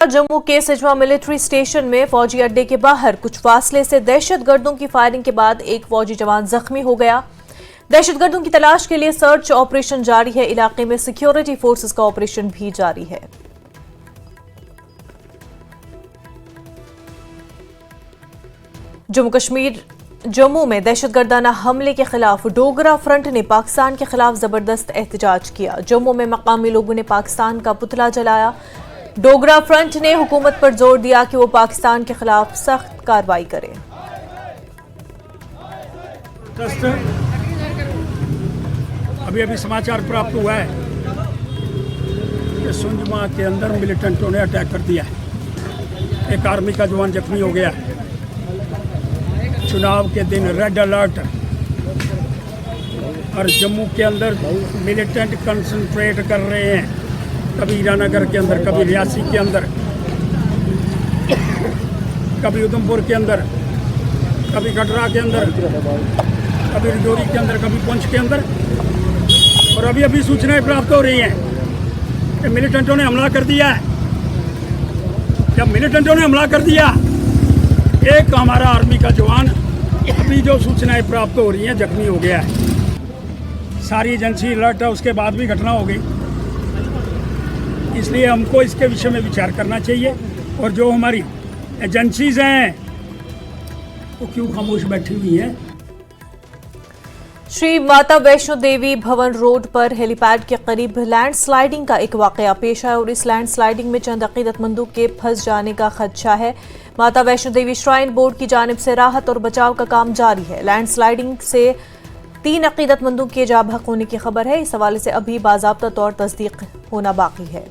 जम्मू के सिजवा military station में फौजी अड्डे के बाहर कुछ फासले से दहशतगर्दों की फायरिंग के बाद एक फौजी जवान जख्मी हो गया। दहशतगर्दों की तलाश के लिए सर्च ऑपरेशन जारी है। इलाके में सिक्योरिटी फोर्सेस का ऑपरेशन भी जारी है। जम्मू कश्मीर जम्मू में दहशतगर्दाना हमले के खिलाफ डोगरा फ्रंट ने पाकिस्तान के खिलाफ जबरदस्त एहतजाज किया। जम्मू में मकामी लोगों ने पाकिस्तान का पुतला जलाया। डोगरा फ्रंट ने हुकूमत पर जोर दिया कि वो पाकिस्तान के खिलाफ सख्त कार्रवाई करे। अभी समाचार प्राप्त हुआ है कि सुंजमा के अंदर मिलिटेंटों ने अटैक कर दिया है। एक आर्मी का जवान जख्मी हो गया। चुनाव के दिन रेड अलर्ट और जम्मू के अंदर मिलिटेंट कंसंट्रेट कर रहे हैं। कभी हीरानगर के अंदर, कभी रियासी के अंदर, कभी उधमपुर के अंदर, कभी कटरा के अंदर, कभी राजौरी के अंदर, कभी पुंछ के अंदर। और अभी अभी सूचनाएं प्राप्त हो रही हैं कि मिलिटेंटों ने हमला कर दिया है। जब मिलिटेंटों ने हमला कर दिया, एक हमारा आर्मी का जवान अभी जो सूचनाएं प्राप्त हो रही हैं जख्मी हो गया है। सारी एजेंसी अलर्ट है, उसके बाद भी घटना हो गई। इसलिए हमको इसके विषय में विचार करना चाहिए। और जो हमारी एजेंसीज हैं वो क्यों खामोश बैठी हुई हैं। श्री माता वैष्णो देवी भवन रोड पर हेलीपैड के करीब लैंडस्लाइडिंग का एक वाकया पेश आया और इस लैंडस्लाइडिंग में चंद अकीदतमंदों के फंस जाने का खदशा है। माता वैष्णो देवी श्राइन बोर्ड की जानिब से राहत और बचाव का काम जारी है। लैंडस्लाइडिंग से 3 अकीदतमंदों के जा बहक होने की खबर है। इस हवाले से अभी बाज़ाब्ता तौर तस्दीक होना बाकी है।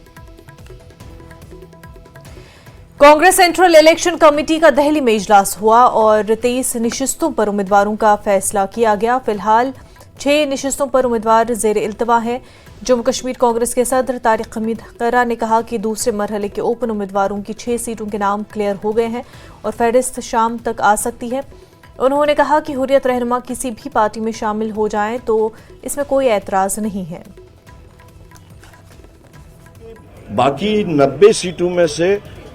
कांग्रेस सेंट्रल इलेक्शन कमेटी का दिल्ली में इजलास हुआ और 23 निशिस्तों पर उम्मीदवारों का फैसला किया गया। फिलहाल 6 निशिस्तों पर उम्मीदवार जेर इल्तवा हैं। जम्मू कश्मीर कांग्रेस के सदर तारिक हमीद खैरा ने कहा कि दूसरे मरहले के ओपन उम्मीदवारों की 6 सीटों के नाम क्लियर हो गए हैं और फहरिस्त शाम तक आ सकती है। उन्होंने कहा कि हुर्रियत रहनुमा किसी भी पार्टी में शामिल हो जाएं तो इसमें कोई एतराज नहीं है। बाकी 90 सीटों में से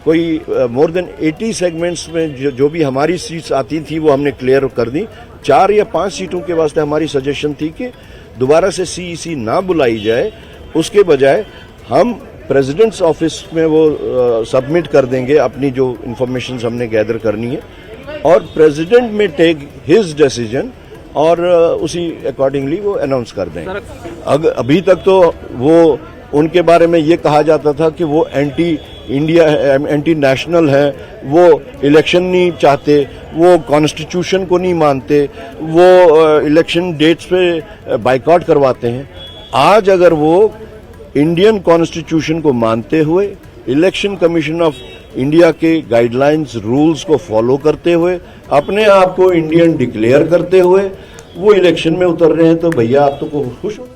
कोई मोर देन 80 सेगमेंट्स में जो भी हमारी सीट्स आती थी वो हमने क्लियर कर दी। 4 या 5 सीटों के वास्ते हमारी सजेशन थी कि दोबारा से सीईसी ना बुलाई जाए, उसके बजाय हम प्रेसिडेंट्स ऑफिस में वो सबमिट कर देंगे अपनी जो इंफॉर्मेशन हमने गैदर करनी है और प्रेसिडेंट में टेक हिज डिसीजन और उसी अकॉर्डिंगली वो अनाउंस कर दें। अभी तक तो वो उनके बारे में ये कहा जाता था कि वो एंटी इंडिया है, एंटी नेशनल है, वो इलेक्शन नहीं चाहते, वो कॉन्स्टिट्यूशन को नहीं मानते, वो इलेक्शन डेट्स पे बाइकआउट करवाते हैं। आज अगर वो इंडियन कॉन्स्टिट्यूशन को मानते हुए, इलेक्शन कमीशन ऑफ इंडिया के गाइडलाइंस रूल्स को फॉलो करते हुए, अपने आप को इंडियन डिक्लेयर करते हुए वो इलेक्शन में उतर रहे हैं, तो भैया आप तो खुश हो।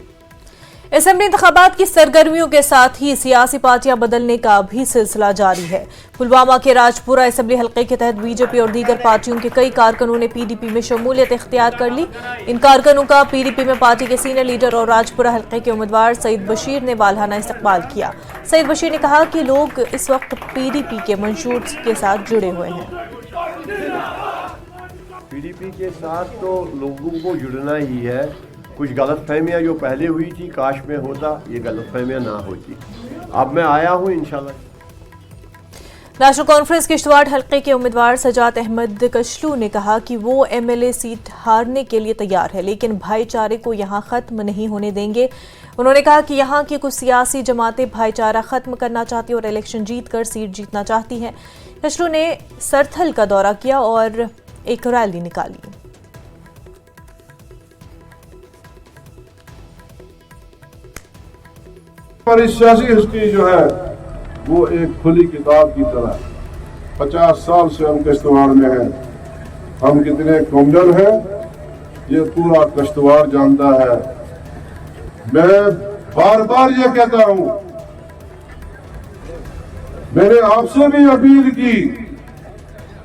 असेंबली इंतखाबात की सरगर्मियों के साथ ही सियासी पार्टियां बदलने का भी सिलसिला जारी है। पुलवामा के राजपुरा असेंबली हल्के के तहत बीजेपी और दीगर पार्टियों के कई कारकुनों ने पीडीपी में शमूलियत इख्तियार कर ली। इन कारकुनों का पीडीपी में पार्टी के सीनियर लीडर और राजपुरा हल्के के उम्मीदवार सईद बशीर ने वालहाना इस्तकबाल किया। सईद बशीर ने कहा कि लोग इस वक्त पीडीपी के मंशूर के साथ जुड़े हुए हैं। पीडीपी के साथ तो लोगों को जुड़ना ही है। कुछ गलतफहमियां जो पहले हुई थी, काश में होता ये गलतफहमियां ना होती। अब मैं आया हूं इंशाल्लाह। नेशनल कॉन्फ्रेंस किश्तवाड़ हल्के के उम्मीदवार सजाद अहमद कशलू ने कहा कि वो एमएलए सीट हारने के लिए तैयार है, लेकिन भाईचारे को यहां खत्म नहीं होने देंगे। उन्होंने कहा कि यहां की कुछ सियासी जमातें भाईचारा खत्म करना चाहती और इलेक्शन जीतकर सीट जीतना चाहती हैं। कशलू ने सरथल का दौरा किया और एक रैली निकाली। हमारी सियासी हिस्ट्री जो है वो एक खुली किताब की तरह 50 साल से हम किश्तवाड़ में हैं। हम कितने कमजोर हैं ये पूरा किश्तवाड़ जानता है। मैं बार बार ये कहता हूं, मैंने आपसे भी अपील की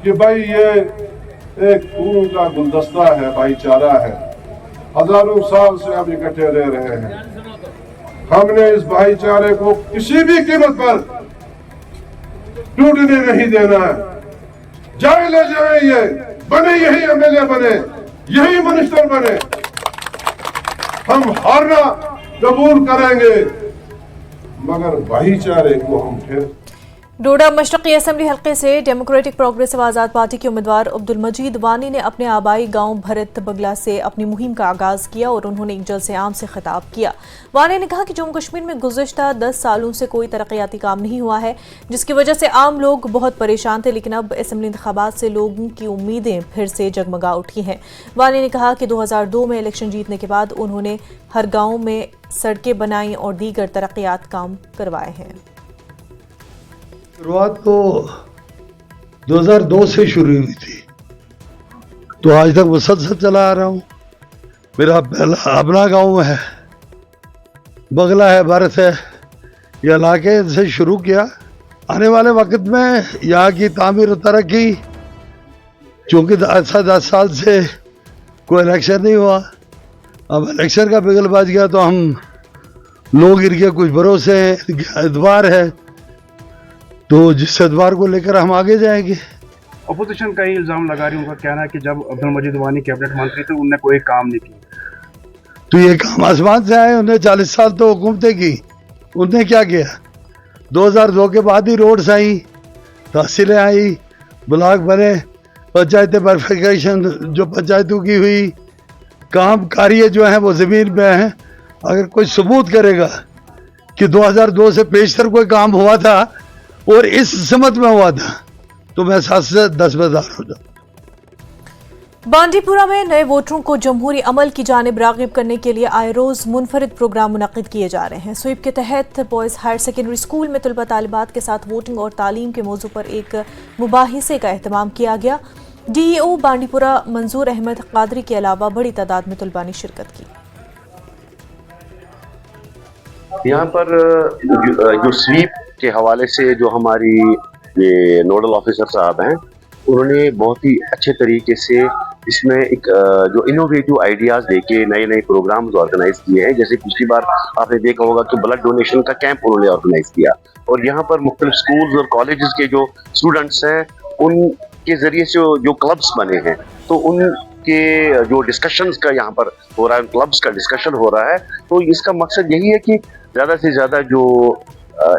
कि भाई ये एक खून का गुलदस्ता है, भाईचारा है। हजारों साल से हम इकट्ठे रह रहे हैं। हमने इस भाईचारे को किसी भी कीमत पर टूटने नहीं देना है। जाए ले जाए, ये बने यही एमएलए बने, यही मिनिस्टर बने, हम हारना कबूल करेंगे, मगर भाईचारे को हम फिर। डोडा मशरक़ी असेंबली हल्के से डेमोक्रेटिक प्रोग्रेसिव आज़ाद पार्टी के उम्मीदवार अब्दुल मजीद वानी ने अपने आबाई गांव भरत बगला से अपनी मुहिम का आगाज किया और उन्होंने एक जलसे आम से खिताब किया। वानी ने कहा कि जम्मू कश्मीर में गुज़िश्ता 10 सालों से कोई तरक्याती काम नहीं हुआ है, जिसकी वजह से आम लोग बहुत परेशान थे, लेकिन अब असेंबली इंतखाबात से लोगों की उम्मीदें फिर से जगमगा उठी हैं। वानी ने कहा कि 2002 में इलेक्शन जीतने के बाद उन्होंने हर गाँव में सड़कें बनाई और दीगर तरक्यात काम करवाए हैं। शुरुआत तो 2002 से शुरू हुई थी, तो आज तक मुसलसल चला आ रहा हूँ। मेरा पहला अपना गांव है, बगला है, भारत है, ये इलाके से शुरू किया। आने वाले वक्त में यहाँ की तामीर और तरक्की, चूँकि 10 साल से कोई इलेक्शन नहीं हुआ, अब इलेक्शन का बिगल बज गया तो हम लोग इनके कुछ भरोसे हैं, एतबार है, तो जिस एतबार को लेकर हम आगे जाएंगे। अपोजिशन का ही इल्जाम लगा रही, उनका कहना है कि जब अब्दुल मजीद वानी कैबिनेट मंत्री थे उनने कोई काम नहीं किया। तो ये काम आसमान से आए, उन्हें 40 साल तो हुकूमतें की, उनने क्या किया? 2002 के बाद ही रोड्स आई, तहसीलें आई, ब्लॉक बने, पंचायतें बर्फिकेशन जो पंचायतों की हुई, काम कार्य जो है वो ज़मीन पे हैं। अगर कोई सबूत करेगा कि 2002 से पेशतर कोई काम हुआ था और इस समत में हुआ था, तो मैं 7 से 10 बेदार हो जाऊँ। बांडीपुरा में नए वोटरों को जमहूरी अमल की जानिब राग़िब करने के लिए आए रोज़ मुनफरिद प्रोग्राम मुनक़िद किए जा रहे हैं। स्वीप के तहत बॉयज़ हायर सेकेंडरी स्कूल में तलबा तालिबात के साथ वोटिंग और तालीम के मौजू पर एक मुबाहिसे का एहतमाम किया गया। DEO बांडीपुरा मंजूर अहमद कादरी के अलावा बड़ी तादाद में तलबा ने शिरकत की। यहाँ पर जो स्वीप के हवाले से जो हमारी ये नोडल ऑफिसर साहब हैं, उन्होंने बहुत ही अच्छे तरीके से इसमें एक जो इनोवेटिव आइडियाज़ देके नए नए प्रोग्राम्स ऑर्गेनाइज किए हैं। जैसे पिछली बार आपने देखा होगा कि ब्लड डोनेशन का कैंप उन्होंने ऑर्गेनाइज किया, और यहाँ पर मुख्तलिफ स्कूल्स और कॉलेजेस के जो स्टूडेंट्स हैं उनके ज़रिए से जो क्लब्स बने हैं, तो उनके जो डिस्कशंस का यहाँ पर हो रहा है, क्लब्स का डिस्कशन हो रहा है। तो इसका मकसद यही है कि ज़्यादा से ज़्यादा जो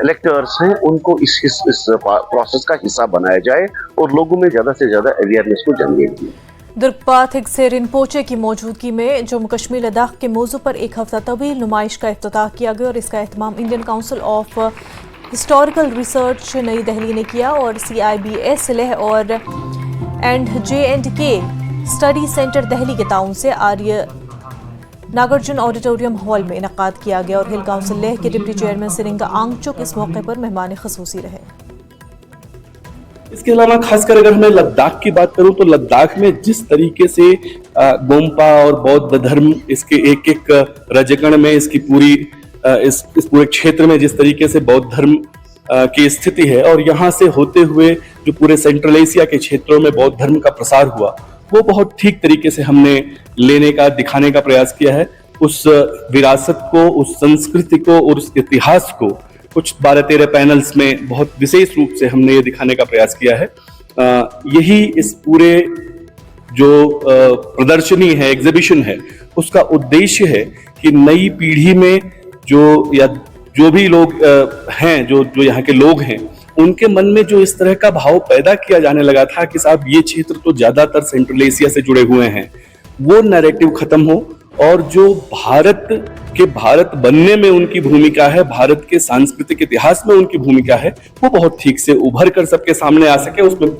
इलेक्टर्स हैं उनको इस प्रोसेस का हिस्सा बनाया जाए और लोगों में ज़्यादा से ज़्यादा अवेयरनेस को जन्म दिए। दुर्गपाथिक से रिनपोचे की मौजूदगी में जम्मू कश्मीर लद्दाख के मौजू पर एक हफ्ता तवील नुमाइश का इफ्तिताह किया गया और इसका एहतमाम Indian council of historical research नई दिल्ली ने किया और CIBS लेह और J&K स्टडी सेंटर दिल्ली के ताउन से आर्य नागार्जुन ऑडिटोरियम हॉल में इनकाद किया गया और हिल काउंसिल लेह के डिप्टी चेयरमैन सिरिंगा आंगचुक इस मौके पर मेहमान खसूसी रहे। इसके अलावा खासकर अगर मैं लद्दाख की बात करूं तो लद्दाख में जिस तरीके से गोम्पा और बौद्ध धर्म इसके एक एक रजगण में इसकी पूरी इस पूरे क्षेत्र में जिस तरीके से बौद्ध धर्म की स्थिति है और यहाँ से होते हुए जो पूरे सेंट्रल एशिया के क्षेत्रों में बौद्ध धर्म का प्रसार हुआ, वो बहुत ठीक तरीके से हमने लेने का दिखाने का प्रयास किया है। उस विरासत को, उस संस्कृति को और उस इतिहास को कुछ 12-13 पैनल्स में बहुत विशेष रूप से हमने ये दिखाने का प्रयास किया है। यही इस पूरे जो प्रदर्शनी है, एग्जीबिशन है, उसका उद्देश्य है कि नई पीढ़ी में जो भी लोग हैं, जो यहाँ के लोग हैं, उनके मन में जो इस तरह का भाव पैदा किया जाने लगा था कि साहब ये क्षेत्र तो ज्यादातर सेंट्रल एशिया से जुड़े हुए हैं, वो नैरेटिव खत्म हो और जो भारत बनने में उनकी भूमिका है, भारत के सांस्कृतिक इतिहास में उनकी भूमिका है, वो बहुत ठीक से उभर कर सबके सामने आ सके। उसमें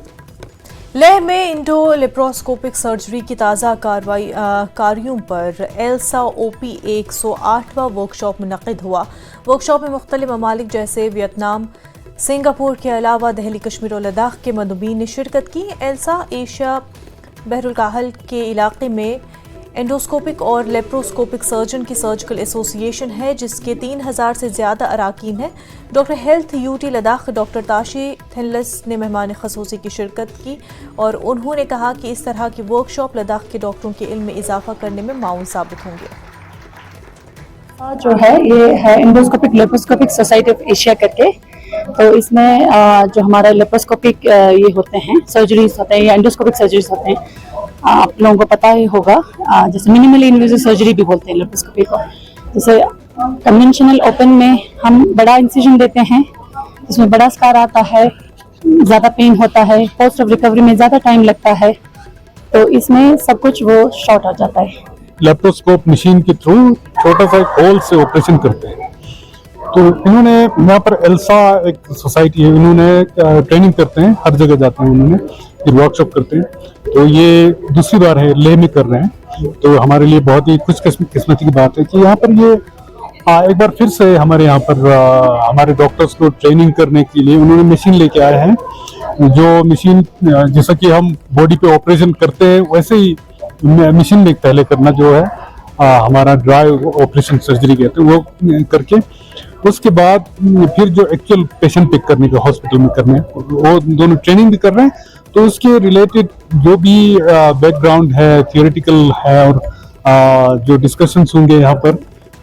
लेह में इंडो लेप्रोस्कोपिक सर्जरी की ताज़ा कार्यों पर एल्सा OP 108वां वर्कशॉप मुनक़िद हुआ। वर्कशॉप में मुख्तलिफ ममालिक जैसे वियतनाम, सिंगापुर के अलावा दिल्ली, कश्मीर और लद्दाख के मंदुबीन ने शिरकत की। एल्सा एशिया बहरुल के इलाके में एंडोस्कोपिक और लेप्रोस्कोपिक सर्जन की सर्जिकल एसोसिएशन है, जिसके 3000 से ज़्यादा अराकीन हैं। Doctor health UT Ladakh doctor Tashi Thinles ने मेहमान खसूसी की शिरकत की और उन्होंने कहा कि इस तरह की वर्कशॉप लद्दाख के डॉक्टरों के इल्म में इजाफा करने में माउन साबित होंगे। जो है ये है endoscopic laparoscopic society of Asia करके, तो इसमें जो हमारा लेप्रोस्कोपिक ये होते हैं, सर्जरीज होते हैं या एंडोस्कोपिक सर्जरीज होते हैं, आप लोगों को पता ही होगा, जैसे मिनिमली इन्वेजिव सर्जरी भी बोलते हैं लेप्रोस्कोपी को। जैसे कन्वेंशनल ओपन में हम बड़ा इंसिजन देते हैं, इसमें बड़ा स्कार आता है, ज़्यादा पेन होता है, पोस्ट ऑफ रिकवरी में ज़्यादा टाइम लगता है, तो इसमें सब कुछ वो शॉर्ट हो जाता है। लेप्रोस्कोप मशीन के थ्रू छोटा सा एक होल से ऑपरेशन करते हैं। तो इन्होंने यहाँ पर एल्सा एक सोसाइटी है, इन्होंने ट्रेनिंग करते हैं, हर जगह जाते हैं, उन्होंने फिर वर्कशॉप करते हैं। तो ये दूसरी बार है, लेह में कर रहे हैं, तो हमारे लिए बहुत ही खुशकिस्मती की बात है कि यहाँ पर ये एक बार फिर से हमारे यहाँ पर हमारे डॉक्टर्स को ट्रेनिंग करने के लिए उन्होंने मशीन लेके आए हैं। जो मशीन जैसा कि हम बॉडी पे ऑपरेशन करते हैं वैसे ही मशीन में पहले करना, जो है हमारा ड्राई ऑपरेशन सर्जरी कहते हैं, वो करके उसके बाद फिर जो एक्चुअल पेशेंट पिक करने का हॉस्पिटल में करने, वो दोनों ट्रेनिंग भी कर रहे हैं। तो उसके रिलेटेड जो भी बैकग्राउंड है, थियोरेटिकल है, और जो डिस्कशंस होंगे यहाँ पर,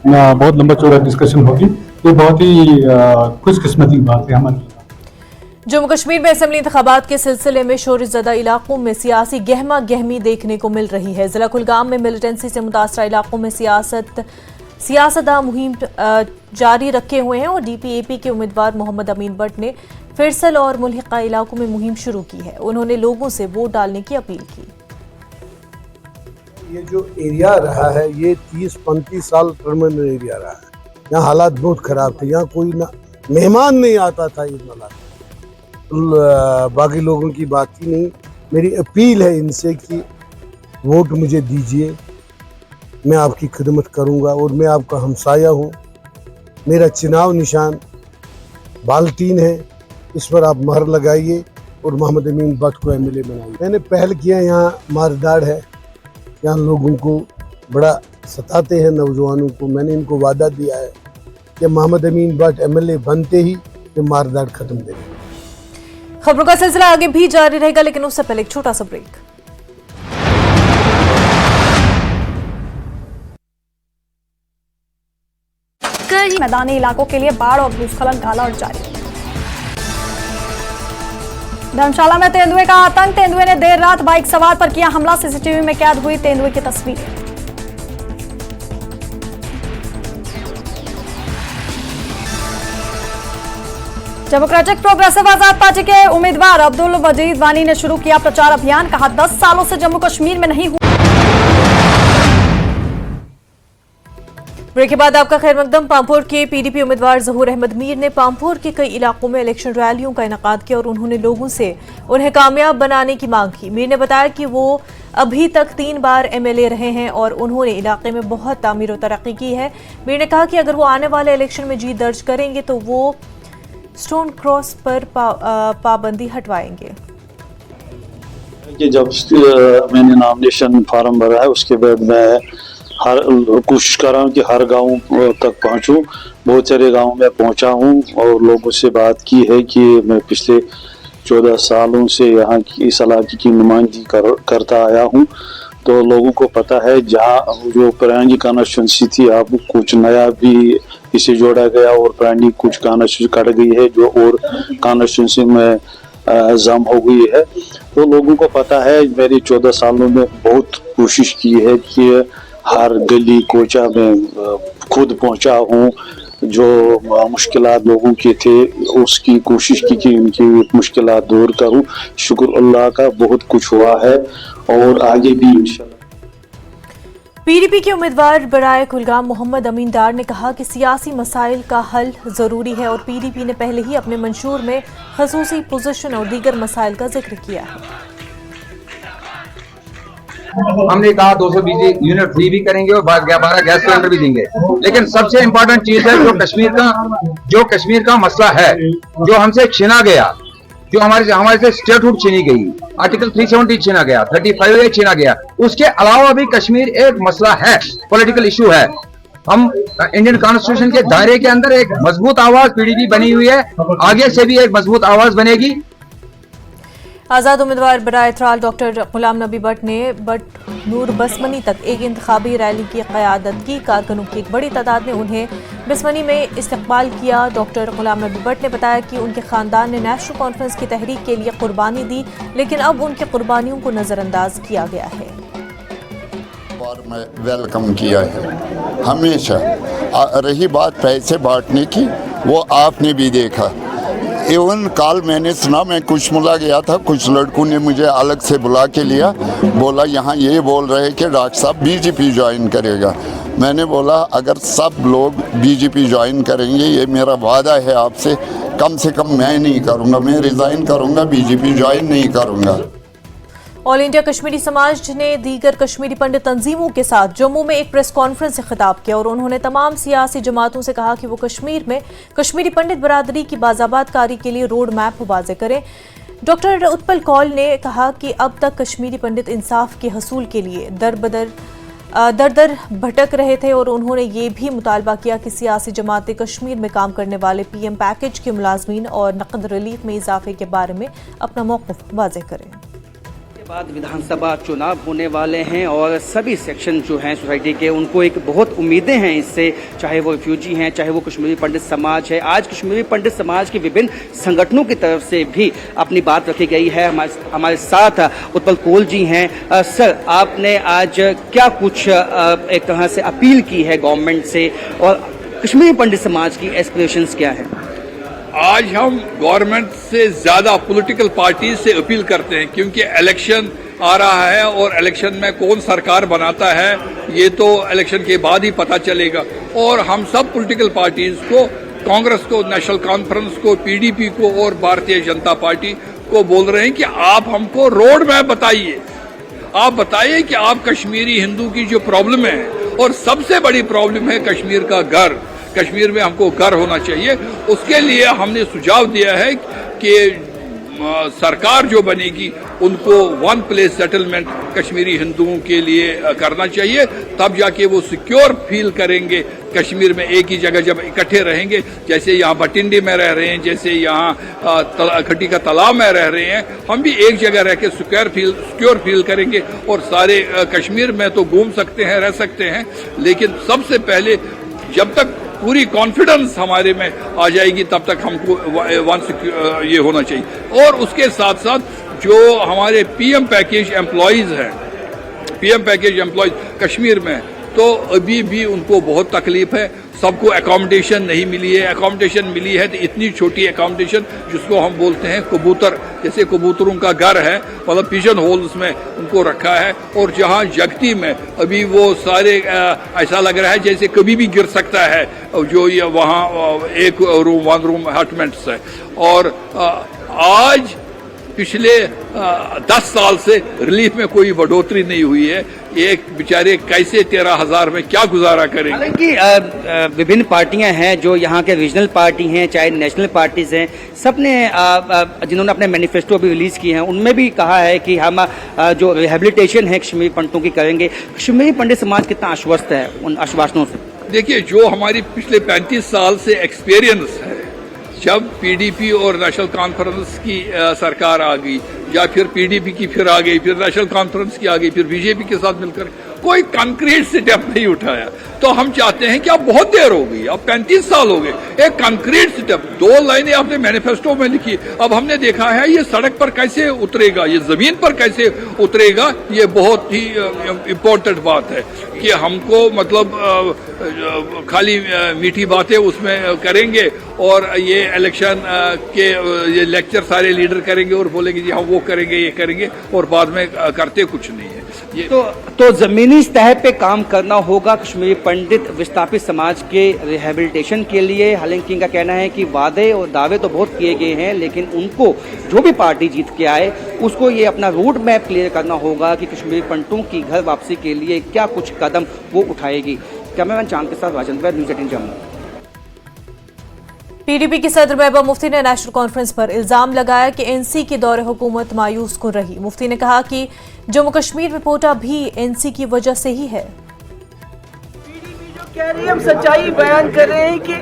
बहुत लंबा चौड़ा डिस्कशन होगी, तो बहुत ही खुशकिस्मती की बात है हमारी। जम्मू कश्मीर में असेंबली इंतखाबात के सिलसिले में शोरज़दा इलाकों में सियासी गहमा गहमी देखने को मिल रही है। जिला कुलगाम में मिलिटेंसी से मुतासरा इलाकों में सियासतदा मुहिम जारी रखे हुए हैं और DPAP के उम्मीदवार मोहम्मद अमीन भट्ट ने फिरसल और मुल्हिका इलाकों में मुहिम शुरू की है। उन्होंने लोगों से वोट डालने की अपील की। ये जो एरिया रहा है ये 30-35 साल परमानेंट एरिया रहा है। यहाँ हालात बहुत खराब थे, यहाँ कोई ना मेहमान नहीं आता था इस हालात। बाकी लोगों की बात ही नहीं। मेरी अपील है इनसे कि वोट मुझे दीजिए, मैं आपकी खिदमत करूंगा और मैं आपका हमसाया हूँ। मेरा चुनाव निशान बाल्टीन है, इस पर आप मोहर लगाइए और मोहम्मद अमीन भट्ट को MLA बनाइए। मैंने पहल किया, यहाँ मारदाड़ है, यहाँ लोगों को बड़ा सताते हैं, नौजवानों को। मैंने इनको वादा दिया है कि मोहम्मद अमीन भट्ट MLA बनते ही ये मारदाड़ खत्म देंगे। खबरों का सिलसिला आगे भी जारी रहेगा, लेकिन उससे पहले एक छोटा सा ब्रेक। मैदानी इलाकों के लिए बाढ़ और भूस्खलन का अलर्ट जारी। धर्मशाला में तेंदुए का आतंक। तेंदुए ने देर रात बाइक सवार पर किया हमला। CCTV में कैद हुई तेंदुए की तस्वीरें। डेमोक्रेटिक प्रोग्रेसिव आजाद पार्टी के उम्मीदवार अब्दुल मजीद वानी ने शुरू किया प्रचार अभियान। कहा 10 सालों से जम्मू कश्मीर में नहीं हुआ। ब्रेक के बाद आपका खैर मकदम। पामपुर के PDP उम्मीदवार ज़हूर अहमद मीर ने पामपुर के कई इलाकों में इलेक्शन रैलियों का इनेकाद किया और उन्होंने लोगों से उन्हें कामयाब बनाने की मांग की। मीर ने बताया कि वो अभी तक 3 बार MLA रहे हैं और उन्होंने इलाके में बहुत तामीर और तरक्की की है। मीर ने कहा कि अगर वो आने वाले इलेक्शन में जीत दर्ज करेंगे तो वो स्टोन क्रॉस पर पाबंदी हटवाएंगे। कि जब मैंने नॉमिनेशन फॉर्म भरा है उसके बाद मैं हर कोशिश कर रहा हूँ कि हर गांव तक पहुँचूँ। बहुत सारे गांव में पहुँचा हूँ और लोगों से बात की है कि मैं पिछले 14 सालों से यहाँ की इस इलाके की नुमाइंदगी करता आया हूँ। तो लोगों को पता है जहाँ जो पुरानी कॉन्स्टिट्यूंसी थी अब कुछ नया भी इसे जोड़ा गया और पुरानी कुछ कॉन्स्टिट्यूंसी कट गई है जो और कॉन्स्टिट्यूंसी में जम हो गई है। तो लोगों को पता है मेरे 14 सालों में बहुत कोशिश की है कि हर गली कोचा में खुद पहुंचा हूँ। जो मुश्किलात लोगों के थे उसकी कोशिश की कि उनकी मुश्किलात दूर करूँ। शुक्र अल्लाह का बहुत कुछ हुआ है और आगे भी इंशाल्लाह। PDP के उम्मीदवार बराए कुलगाम मोहम्मद अमीन डार ने कहा कि सियासी मसाइल का हल ज़रूरी है और PDP ने पहले ही अपने मंशूर में खसूसी पोजीशन और दीगर मसाइल का जिक्र किया है। हमने कहा 220 यूनिट फ्री भी करेंगे और 12 गैस सिलेंडर भी देंगे। लेकिन सबसे इम्पोर्टेंट चीज है जो कश्मीर का मसला है, जो हमसे छीना गया, जो हमारे से स्टेटहुड छीनी गई, आर्टिकल 370 छीना गया, 35A छीना गया। उसके अलावा भी कश्मीर एक मसला है, पॉलिटिकल इशू है। हम इंडियन कॉन्स्टिट्यूशन के दायरे के अंदर एक मजबूत आवाज PDP बनी हुई है, आगे से भी एक मजबूत आवाज बनेगी। आज़ाद उम्मीदवार बराए त्राल डॉक्टर गुलाम नबी भट्ट ने बट नूर बसमनी तक एक इंतखाबी रैली की क़यादत की। कारकुनों की एक बड़ी तादाद ने उन्हें बसमनी में इस्तकबाल किया। डॉक्टर गुलाम नबी भट्ट ने बताया कि उनके ख़ानदान ने नेशनल कॉन्फ्रेंस की तहरीक के लिए कुर्बानी दी, लेकिन अब उनकी कुर्बानियों को नज़रअंदाज किया गया है। और मैं वेलकम किया है हमेशा। रही बात पैसे बांटने की, वो आपने भी देखा। इवन कल मैंने सुना, मैं कुशमुला गया था, कुछ लड़कों ने मुझे अलग से बुला के लिया, बोला यहाँ ये बोल रहे कि डॉक्टर साहब बीजेपी ज्वाइन करेगा। मैंने बोला अगर सब लोग बीजेपी ज्वाइन करेंगे, ये मेरा वादा है आपसे, कम से कम मैं नहीं करूँगा, मैं रिज़ाइन करूँगा, बीजेपी ज्वाइन नहीं करूँगा। ऑल इंडिया कश्मीरी समाज ने दीगर कश्मीरी पंडित तंजीमों के साथ जम्मू में एक प्रेस कॉन्फ्रेंस से खिताब किया और उन्होंने तमाम सियासी जमातों से कहा कि वो कश्मीर में कश्मीरी पंडित बरादरी की बाज़ाबात कारी के लिए रोड मैप वाज़े करें। डॉक्टर उत्पल कौल ने कहा कि अब तक कश्मीरी पंडित इंसाफ के हसूल के लिए दर दर भटक रहे थे और उन्होंने ये भी मुतालबा किया कि सियासी जमातें कश्मीर में काम करने वाले पीएम पैकेज के मुलाजमीन और नकद रिलीफ में इजाफे के बारे में अपना मौक़िफ़ वाज़े करें। बाद विधानसभा चुनाव होने वाले हैं और सभी सेक्शन जो हैं सोसाइटी के, उनको एक बहुत उम्मीदें हैं इससे, चाहे वो रिफ्यूजी हैं, चाहे वो कश्मीरी पंडित समाज है। आज कश्मीरी पंडित समाज के विभिन्न संगठनों की तरफ से भी अपनी बात रखी गई है। हमारे साथ उत्पल कोल जी हैं। सर, आपने आज क्या कुछ एक तरह से अपील की है गवर्नमेंट से और कश्मीरी पंडित समाज की एस्पिरेशंस क्या है? आज हम गवर्नमेंट से ज़्यादा पॉलिटिकल पार्टी से अपील करते हैं, क्योंकि इलेक्शन आ रहा है और इलेक्शन में कौन सरकार बनाता है ये तो इलेक्शन के बाद ही पता चलेगा। और हम सब पॉलिटिकल पार्टीज को, कांग्रेस को, नेशनल कॉन्फ्रेंस को, पीडीपी को और भारतीय जनता पार्टी को बोल रहे हैं कि आप हमको रोड मैप बताइए। आप बताइए कि आप कश्मीरी हिंदू की जो प्रॉब्लम है, और सबसे बड़ी प्रॉब्लम है कश्मीर का घर, कश्मीर में हमको घर होना चाहिए। उसके लिए हमने सुझाव दिया है कि सरकार जो बनेगी उनको वन प्लेस सेटलमेंट कश्मीरी हिंदुओं के लिए करना चाहिए, तब जाके वो सिक्योर फील करेंगे कश्मीर में एक ही जगह जब इकट्ठे रहेंगे। जैसे यहाँ भटिंडी में रह रहे हैं, जैसे यहाँ खट्टी का तालाब में रह रहे हैं, हम भी एक जगह रह के सिक्योर फील करेंगे और सारे कश्मीर में तो घूम सकते हैं, रह सकते हैं। लेकिन सबसे पहले जब तक पूरी कॉन्फिडेंस हमारे में आ जाएगी तब तक हमको ये होना चाहिए। और उसके साथ साथ जो हमारे पीएम पैकेज एम्प्लॉयज़ हैं, पीएम पैकेज एम्प्लॉयज़ कश्मीर में, तो अभी भी उनको बहुत तकलीफ है। सबको अकोमोडेशन नहीं मिली है, अकोमोडेशन मिली है तो इतनी छोटी अकोमोडेशन जिसको हम बोलते हैं कबूतर, जैसे कबूतरों का घर है, मतलब पिजन होल्स में उनको रखा है। और जहां जगती में अभी वो सारे ऐसा लग रहा है जैसे कभी भी गिर सकता है, जो ये वहाँ एक रूम वन रूम अपार्टमेंट्स है। और आज पिछले 10 साल से रिलीफ में कोई बढ़ोतरी नहीं हुई है। एक बेचारे कैसे 13,000 में क्या गुजारा करेंगे? हालांकि विभिन्न पार्टियां हैं, जो यहाँ के रीजनल पार्टी हैं, चाहे नेशनल पार्टीज हैं, सब ने जिन्होंने अपने मैनिफेस्टो भी रिलीज किए हैं, उनमें भी कहा है कि हम जो रिहेबिलिटेशन है कश्मीरी पंडितों की करेंगे। कश्मीरी पंडित समाज कितना आश्वस्त है उन आश्वासनों से? देखिए, जो हमारी पिछले 35 साल से एक्सपीरियंस है, जब पीडीपी और नेशनल कॉन्फ्रेंस की सरकार आ गई, या फिर पीडीपी की फिर आ गई, फिर नेशनल कॉन्फ्रेंस की आ गई, फिर बीजेपी के साथ मिलकर कोई कंक्रीट स्टेप नहीं उठाया। तो हम चाहते हैं कि अब बहुत देर हो गई, अब 35 साल हो गए, एक कंक्रीट स्टेप, 2 लाइनें आपने मैनिफेस्टो में लिखी, अब हमने देखा है ये सड़क पर कैसे उतरेगा, ये जमीन पर कैसे उतरेगा। ये बहुत ही इम्पोर्टेंट बात है कि हमको मतलब खाली मीठी बातें उसमें करेंगे और ये इलेक्शन के ये लेक्चर सारे लीडर करेंगे और बोलेंगे जी हम वो करेंगे, ये करेंगे, और बाद में करते कुछ नहीं है। ये तो जमीनी सतह पे काम करना होगा कश्मीरी पंडित विस्थापित समाज के रिहेबिलिटेशन के लिए। हालांकि इनका कहना है कि वादे और दावे तो बहुत किए गए हैं, लेकिन उनको जो भी पार्टी जीत के आए उसको ये अपना रूट मैप क्लियर करना होगा कि कश्मीरी पंडितों की घर वापसी के लिए क्या कुछ कदम वो उठाएगी। कैमरामैन चांद के साथ राजेंद्र, न्यूज़ 18 जम्मू। पीडीपी की सदर महबूबा मुफ्ती ने नेशनल कॉन्फ्रेंस पर इल्जाम लगाया कि एनसी के दौरे हुकूमत मायूस कुन रही। मुफ्ती ने कहा कि जम्मू कश्मीर में पोटा भी एनसी की वजह से ही है। कह रही हम सच्चाई बयान कर रहे हैं कि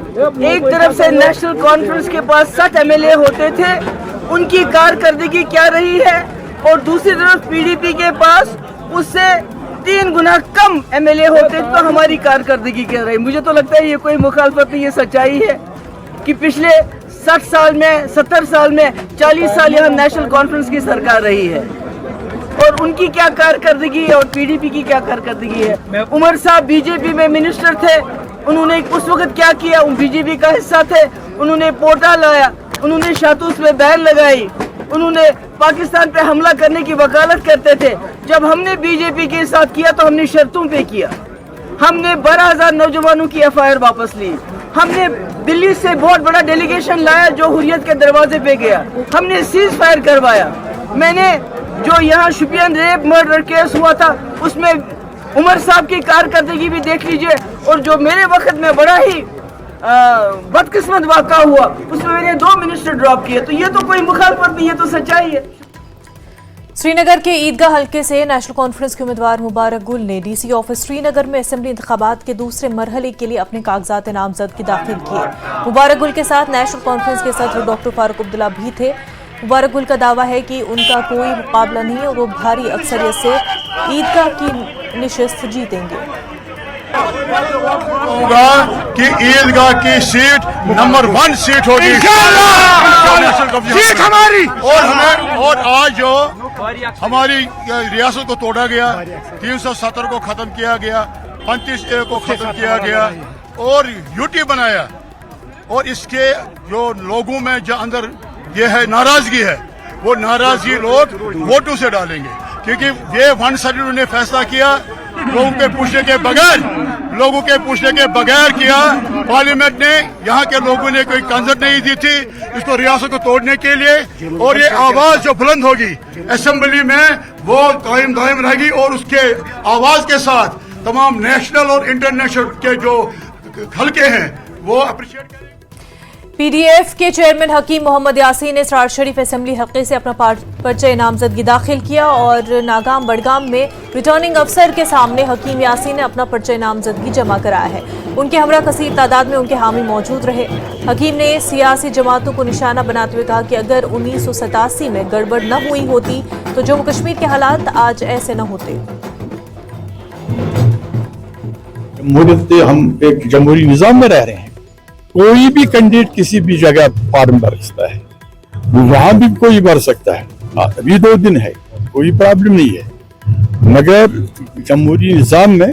एक तरफ से नेशनल कॉन्फ्रेंस के पास 7 एमएलए होते थे उनकी कारकर्दगी क्या रही है, और दूसरी तरफ पीडीपी के पास उससे 3 गुना कम एमएलए होते तो हमारी कारकर्दगी क्या रही। मुझे तो लगता है ये कोई मुखालफत नहीं, ये सच्चाई है कि पिछले 60 साल में 70 साल में 40 साल यहाँ नेशनल कॉन्फ्रेंस की सरकार रही है, और उनकी क्या कारकर्दगी है और पीडीपी की क्या कारकर्दगी है। उमर साहब बीजेपी में मिनिस्टर थे, उन्होंने उस वक्त क्या किया, बीजेपी का हिस्सा थे, उन्होंने पोटा लाया, उन्होंने शातूस में बैन लगाई, उन्होंने पाकिस्तान पे हमला करने की वकालत करते थे। जब हमने बीजेपी के साथ किया तो हमने शर्तों पे किया, हमने 12,000 नौजवानों की एफआईआर वापस ली, हमने दिल्ली से बहुत बड़ा डेलीगेशन लाया जो हुर्रियत के दरवाजे पे गया, हमने सीज फायर करवाया। मैंने जो यहाँ शुपियन रेप मर्डर केस हुआ था उसमें उमर साहब की कारकर्दगी भी देख लीजिए, और जो मेरे वक्त में बड़ा ही बदकिस्मत वाक़ा हुआ उसमें मैंने 2 मिनिस्टर ड्रॉप किए। तो ये तो कोई मुखालफत नहीं, ये तो सच्चाई है। श्रीनगर के ईदगाह हल्के से नेशनल कॉन्फ्रेंस के उम्मीदवार मुबारक गुल ने डीसी ऑफिस श्रीनगर में असेंबली इंतखाबात के दूसरे मरहले के लिए अपने कागजात नामजदगी दाखिल किए। मुबारक गुल के साथ नेशनल कॉन्फ्रेंस के सदर डॉक्टर फारूक अब्दुल्ला भी थे। मुबारक गुल का दावा है कि उनका कोई मुकाबला नहीं और वो भारी अक्सरियत से ईदगाह की निशिस्त जीतेंगे। होगा कि ईदगाह की सीट नंबर 1 सीट होगी सीट हमारी, और आज जो हमारी रियासत को तोड़ा गया, 370 को खत्म किया गया, 35A को खत्म किया गया और यूटी बनाया, और इसके जो लोगों में जो अंदर ये है नाराजगी है, वो नाराजगी लोग वोटों से डालेंगे, क्योंकि ये 1 साइड उन्होंने फैसला किया, लोगों के पूछने के बगैर किया। पार्लियामेंट ने, यहाँ के लोगों ने कोई कंसर्ट नहीं दी थी इसको रियासत को तोड़ने के लिए, और ये आवाज जो बुलंद होगी असेंबली में वो कायम दायम रहेगी, और उसके आवाज के साथ तमाम नेशनल और इंटरनेशनल के जो हल्के हैं वो अप्रिशिएट करेंगे। पीडीएफ के चेयरमैन हकीम मोहम्मद यासीन ने सरार शरीफ असेंबली हल्के से अपना पर्चा नामजदगी दाखिल किया, और नागाम बडगाम में रिटर्निंग अफसर के सामने हकीम यासीन ने अपना पर्चा नामजदगी जमा कराया है। उनके हमरा कसीर तादाद में उनके हामी मौजूद रहे। हकीम ने सियासी जमातों को निशाना बनाते हुए कहा कि अगर 1987 में गड़बड़ न हुई होती तो जम्मू कश्मीर के हालात आज ऐसे न होते। हम एक जमहूरी निजाम में रह रहे हैं, कोई भी कैंडिडेट किसी भी जगह फॉर्म भर सकता है, वहां भी कोई भर सकता है। अभी 2 दिन है, कोई प्रॉब्लम नहीं है, मगर जमहूरी निजाम में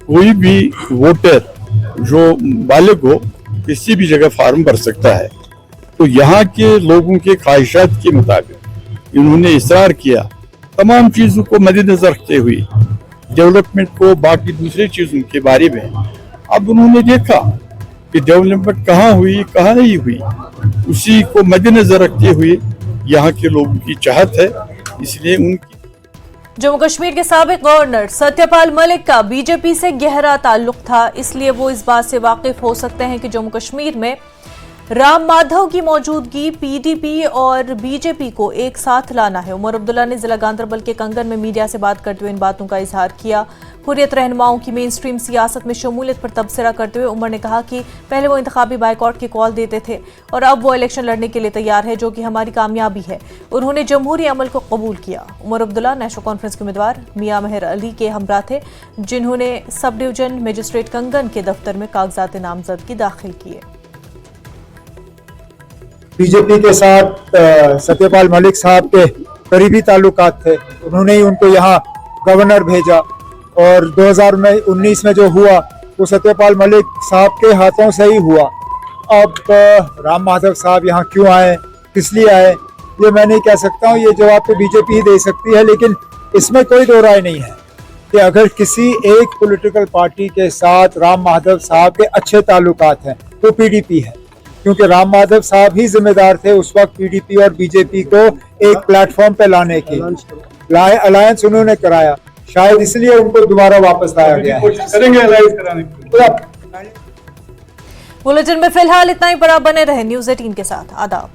कोई भी वोटर जो बालिग हो किसी भी जगह फॉर्म भर सकता है। तो यहाँ के लोगों के ख्वाहिशात के मुताबिक इन्होंने इसरार किया, तमाम चीजों को मद्देनजर रखते हुए, डेवलपमेंट को, बाकी दूसरी चीजों के बारे में। अब उन्होंने देखा कि डेवलपमेंट कहाँ हुई कहाँ नहीं हुई, उसी को मद्देनजर रखते हुए यहाँ के लोगों की चाहत है, इसलिए उनकी। जम्मू कश्मीर के साबिक गवर्नर सत्यपाल मलिक का बीजेपी से गहरा ताल्लुक था, इसलिए वो इस बात से वाकिफ हो सकते हैं कि जम्मू कश्मीर में राम माधव की मौजूदगी पीडीपी और बीजेपी को एक साथ लाना है। उमर अब्दुल्ला ने जिला गांधरबल के कंगन में मीडिया से बात करते हुए इन बातों का इजहार किया। हुर्रियत रहनुमाओं की मेन स्ट्रीम सियासत में शमूलियत पर तबसरा करते हुए उमर ने कहा कि पहले वो इंतखाबी बाइकआउट की कॉल देते थे और अब वो इलेक्शन लड़ने के लिए तैयार है, जो कि हमारी कामयाबी है। उन्होंने जमहूरी अमल को कबूल किया। उमर अब्दुल्ला नेशनल कॉन्फ्रेंस के उम्मीदवार मियां मेहर अली के हमरा थे, जिन्होंने सब डिवीजन मजिस्ट्रेट कंगन के दफ्तर में कागजात नामजदगी दाखिल किए। बीजेपी के साथ सत्यपाल मलिक साहब के करीबी ताल्लुकात थे, उन्होंने ही उनको यहाँ गवर्नर भेजा, और 2019 में जो हुआ वो सत्यपाल मलिक साहब के हाथों से ही हुआ। अब राम माधव साहब यहाँ क्यों आए, किस लिए आए, ये मैं नहीं कह सकता हूँ, ये जवाब तो बीजेपी ही दे सकती है। लेकिन इसमें कोई दो राय नहीं है कि अगर किसी एक पॉलिटिकल पार्टी के साथ राम माधव साहब के अच्छे ताल्लुकात हैं तो पीडीपी है, क्योंकि राम माधव साहब ही जिम्मेदार थे उस वक्त पीडीपी और बीजेपी को एक प्लेटफॉर्म पे लाने की। अलायंस उन्होंने कराया, शायद इसलिए उनको दोबारा वापस लाया गया है। बुलेटिन में फिलहाल इतना ही, पर आप बने रहे न्यूज़ 18 के साथ। आदाब।